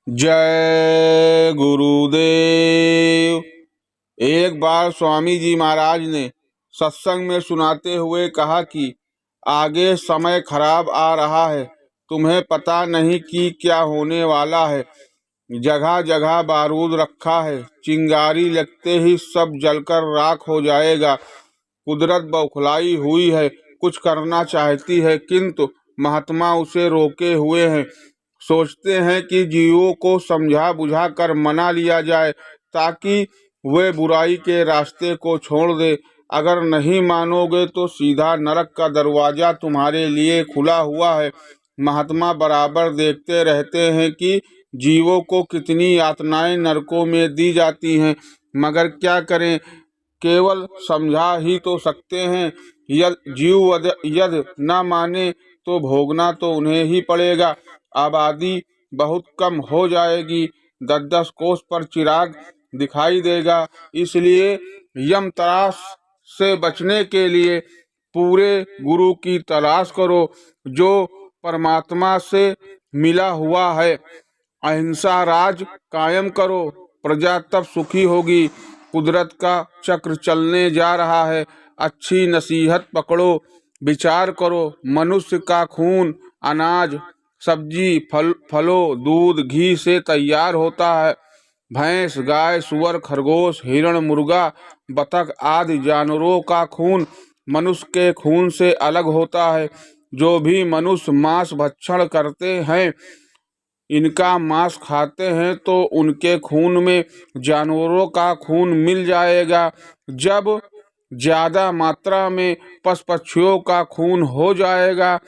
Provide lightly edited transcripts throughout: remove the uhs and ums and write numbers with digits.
जय गुरुदेव। एक बार स्वामी जी महाराज ने सत्संग में सुनाते हुए कहा कि आगे समय खराब आ रहा है, तुम्हें पता नहीं कि क्या होने वाला है। जगह जगह बारूद रखा है, चिंगारी लगते ही सब जलकर राख हो जाएगा। कुदरत बौखलाई हुई है, कुछ करना चाहती है किंतु महात्मा उसे रोके हुए हैं। सोचते हैं कि जीवों को समझा बुझा कर मना लिया जाए ताकि वे बुराई के रास्ते को छोड़ दे। अगर नहीं मानोगे तो सीधा नरक का दरवाजा तुम्हारे लिए खुला हुआ है। महात्मा बराबर देखते रहते हैं कि जीवों को कितनी यातनाएं नरकों में दी जाती हैं, मगर क्या करें, केवल समझा ही तो सकते हैं। यद न माने तो भोगना तो उन्हें ही पड़ेगा। आबादी बहुत कम हो जाएगी, 10-10 कोस पर चिराग दिखाई देगा। इसलिए यम तराश से बचने के लिए पूरे गुरु की तलाश करो जो परमात्मा से मिला हुआ है। अहिंसा राज कायम करो, प्रजा तब सुखी होगी। कुदरत का चक्र चलने जा रहा है, अच्छी नसीहत पकड़ो, विचार करो। मनुष्य का खून अनाज सब्जी फलों दूध घी से तैयार होता है। भैंस गाय सुअर खरगोश हिरण मुर्गा बतख आदि जानवरों का खून मनुष्य के खून से अलग होता है। जो भी मनुष्य मांस भक्षण करते हैं, इनका मांस खाते हैं, तो उनके खून में जानवरों का खून मिल जाएगा। जब ज्यादा मात्रा में पशु पक्षियों का खून हो जाएगा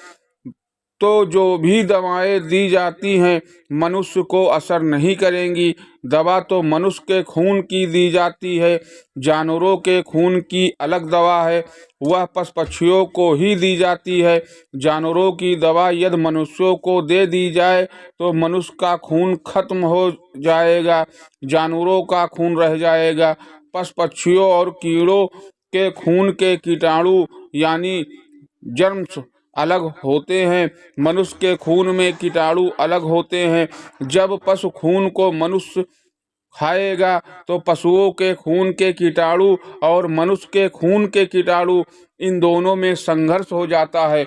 तो जो भी दवाएं दी जाती हैं मनुष्य को असर नहीं करेंगी। दवा तो मनुष्य के खून की दी जाती है, जानवरों के खून की अलग दवा है, वह पशु पक्षियों को ही दी जाती है। जानवरों की दवा यदि मनुष्यों को दे दी जाए तो मनुष्य का खून खत्म हो जाएगा, जानवरों का खून रह जाएगा। पशु पक्षियों और कीड़ों के खून के कीटाणु यानी जर्म्स अलग होते हैं, मनुष्य के खून में कीटाणु अलग होते हैं। जब पशु खून को मनुष्य खाएगा तो पशुओं के खून के कीटाणु और मनुष्य के खून के कीटाणु, इन दोनों में संघर्ष हो जाता है,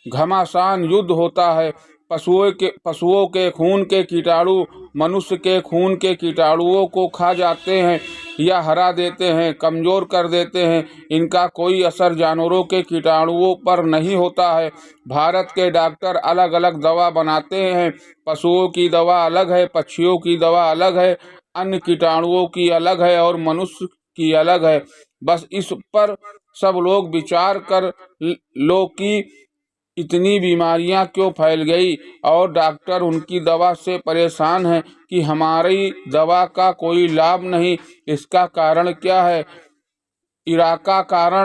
घमासान युद्ध होता है। पशुओं के खून के कीटाणु मनुष्य के खून के कीटाणुओं को खा जाते हैं या हरा देते हैं, कमजोर कर देते हैं। इनका कोई असर जानवरों के कीटाणुओं पर नहीं होता है। भारत के डॉक्टर अलग अलग दवा बनाते हैं, पशुओं की दवा अलग है, पक्षियों की दवा अलग है, अन्य कीटाणुओं की अलग है और मनुष्य की अलग है। बस इस पर सब लोग विचार कर लो कि इतनी बीमारियां क्यों फैल गई और डॉक्टर उनकी दवा से परेशान हैं कि हमारी दवा का कोई लाभ नहीं। इसका कारण क्या है?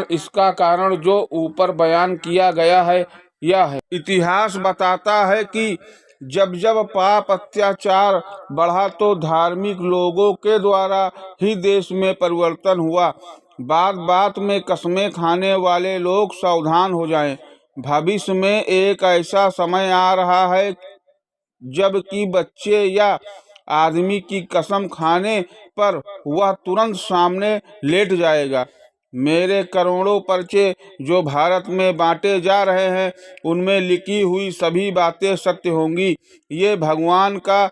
इसका कारण जो ऊपर बयान किया गया है यह है। इतिहास बताता है कि जब जब पाप अत्याचार बढ़ा तो धार्मिक लोगों के द्वारा ही देश में परिवर्तन हुआ। बात बात में कस्में खाने वाले लोग सावधान हो जाएं। भविष्य में एक ऐसा समय आ रहा है जबकि बच्चे या आदमी की कसम खाने पर वह तुरंत सामने लेट जाएगा। मेरे करोड़ों पर्चे जो भारत में बांटे जा रहे हैं उनमें लिखी हुई सभी बातें सत्य होंगी। ये भगवान का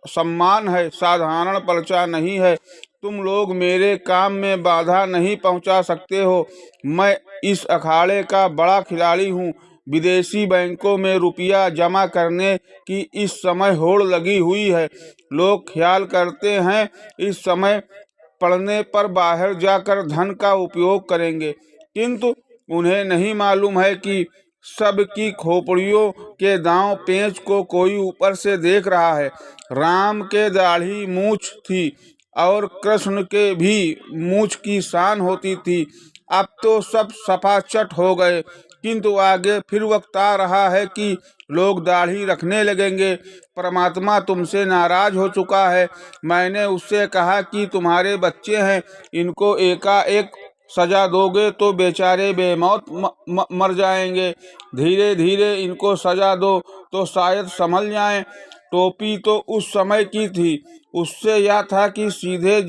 सम्मान है, साधारण पर्चा नहीं है। तुम लोग मेरे काम में बाधा नहीं पहुंचा सकते हो। मैं इस अखाड़े का बड़ा खिलाड़ी हूँ। विदेशी बैंकों में रुपया जमा करने की इस समय होड़ लगी हुई है। लोग ख्याल करते हैं इस समय पड़ने पर बाहर जाकर धन का उपयोग करेंगे, किंतु उन्हें नहीं मालूम है कि सबकी खोपड़ियों के दांव पेंच को कोई ऊपर से देख रहा है। राम के दाढ़ी मूछ थी और कृष्ण के भी मूछ की शान होती थी। अब तो सब सपाचट हो गए, किंतु आगे फिर वक्त आ रहा है कि लोग दाढ़ी रखने लगेंगे। परमात्मा तुमसे नाराज हो चुका है। मैंने उससे कहा कि तुम्हारे बच्चे हैं, इनको एकाएक सजा दोगे तो बेचारे बेमौत मर जाएंगे। धीरे धीरे इनको सजा दो तो शायद संभल जाएं। टोपी तो उस समय की थी, उससे यह था कि सीधे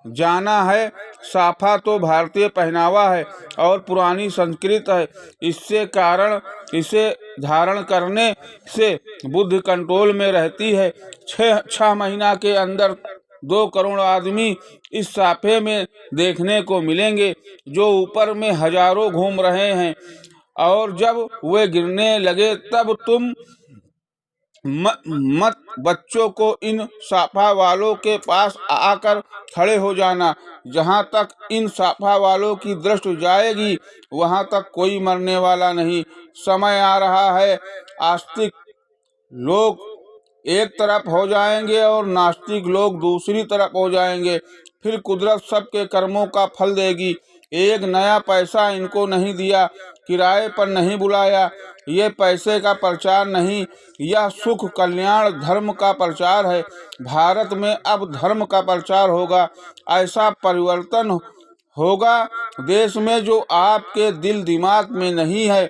जाना है। साफा तो भारतीय पहनावा है और पुरानी संस्कृत है, इससे कारण इसे धारण करने से बुद्धि कंट्रोल में रहती है। 6 महीना के अंदर 2 करोड़ आदमी इस साफे में देखने को मिलेंगे, जो ऊपर में हजारों घूम रहे हैं, और जब वे गिरने लगे तब तुम मत बच्चों को इन साफा वालों के पास आकर खड़े हो जाना। जहाँ तक इन साफा वालों की दृष्टि जाएगी वहाँ तक कोई मरने वाला नहीं। समय आ रहा है, आस्तिक लोग एक तरफ हो जाएंगे और नास्तिक लोग दूसरी तरफ हो जाएंगे। फिर कुदरत सबके कर्मों का फल देगी। एक नया पैसा इनको नहीं दिया, किराए पर नहीं बुलाया। ये पैसे का प्रचार नहीं, यह सुख कल्याण धर्म का प्रचार है। भारत में अब धर्म का प्रचार होगा। ऐसा परिवर्तन होगा देश में जो आपके दिल दिमाग में नहीं है।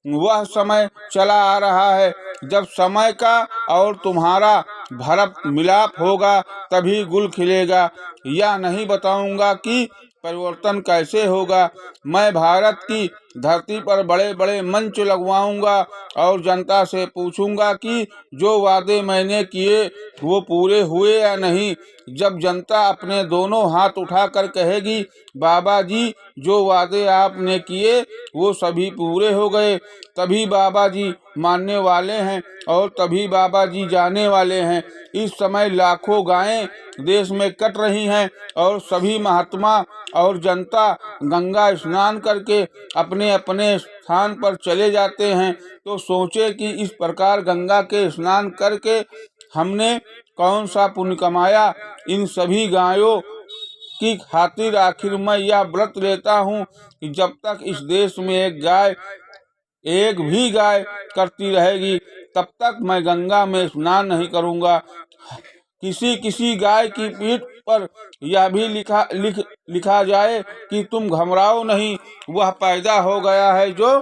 वह समय चला आ रहा है जब समय का और तुम्हारा भरत मिलाप होगा, तभी गुल खिलेगा। यह नहीं बताऊंगा कि परिवर्तन कैसे होगा। मैं भारत की धरती पर बड़े बड़े मंच लगवाऊंगा और जनता से पूछूंगा कि जो वादे मैंने किए वो पूरे हुए या नहीं। जब जनता अपने दोनों हाथ उठाकर कहेगी बाबा जी जो वादे आपने किए वो सभी पूरे हो गए, तभी बाबा जी मानने वाले हैं और तभी बाबा जी जाने वाले हैं। इस समय लाखों गायें देश में कट रही हैं और सभी महात्मा और जनता गंगा स्नान करके अपने अपने स्थान पर चले जाते हैं। तो सोचे कि इस प्रकार गंगा के स्नान करके हमने कौन सा पुण्य कमाया। इन सभी गायों की खातिर आखिर मैं यह व्रत लेता हूँ कि जब तक इस देश में एक भी गाय करती रहेगी तब तक मैं गंगा में स्नान नहीं करूँगा। किसी गाय की पीठ पर यह भी लिखा जाए कि तुम घबराओ नहीं, वह पैदा हो गया है जो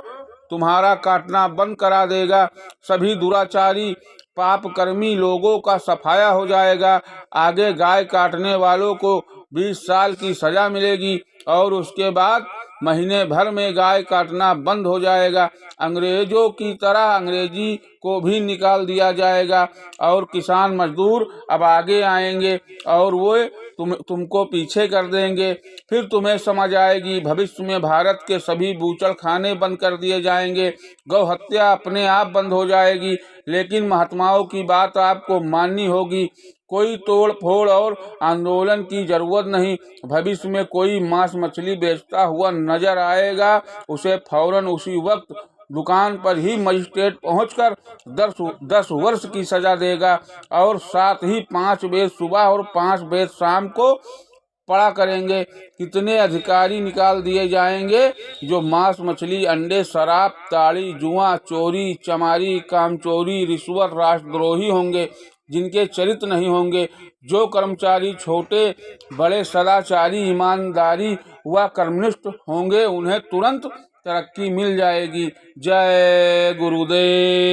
तुम्हारा काटना बंद करा देगा। सभी दुराचारी पापकर्मी लोगों का सफाया हो जाएगा। आगे गाय काटने वालों को 20 साल की सजा मिलेगी और उसके बाद महीने भर में गाय काटना बंद हो जाएगा। अंग्रेजों की तरह अंग्रेजी को भी निकाल दिया जाएगा और किसान मजदूर अब आगे आएंगे और वो तुमको पीछे कर देंगे। फिर तुम्हें समझ आएगी भविष्य में भारत के सभी बूचड़ खाने बंद कर दिए जाएंगे, गौ हत्या अपने आप बंद हो जाएगी। लेकिन महात्माओं की बात आपको माननी होगी। कोई तोड़ फोड़ और आंदोलन की जरूरत नहीं। भविष्य में कोई मांस मछली बेचता हुआ नजर आएगा, उसे फौरन उसी वक्त दुकान पर ही मजिस्ट्रेट पहुंचकर 10 वर्ष की सजा देगा और साथ ही 5 वेद सुबह और 5 वेद शाम को पढ़ा करेंगे। कितने अधिकारी निकाल दिए जाएंगे जो मांस मछली अंडे शराब ताड़ी जुआ चोरी चमारी कामचोरी रिश्वत राष्ट्रद्रोही होंगे, जिनके चरित्र नहीं होंगे। जो कर्मचारी छोटे बड़े सदाचारी ईमानदारी व कर्मनिष्ठ होंगे उन्हें तुरंत तरक्की मिल जाएगी। जय गुरुदेव।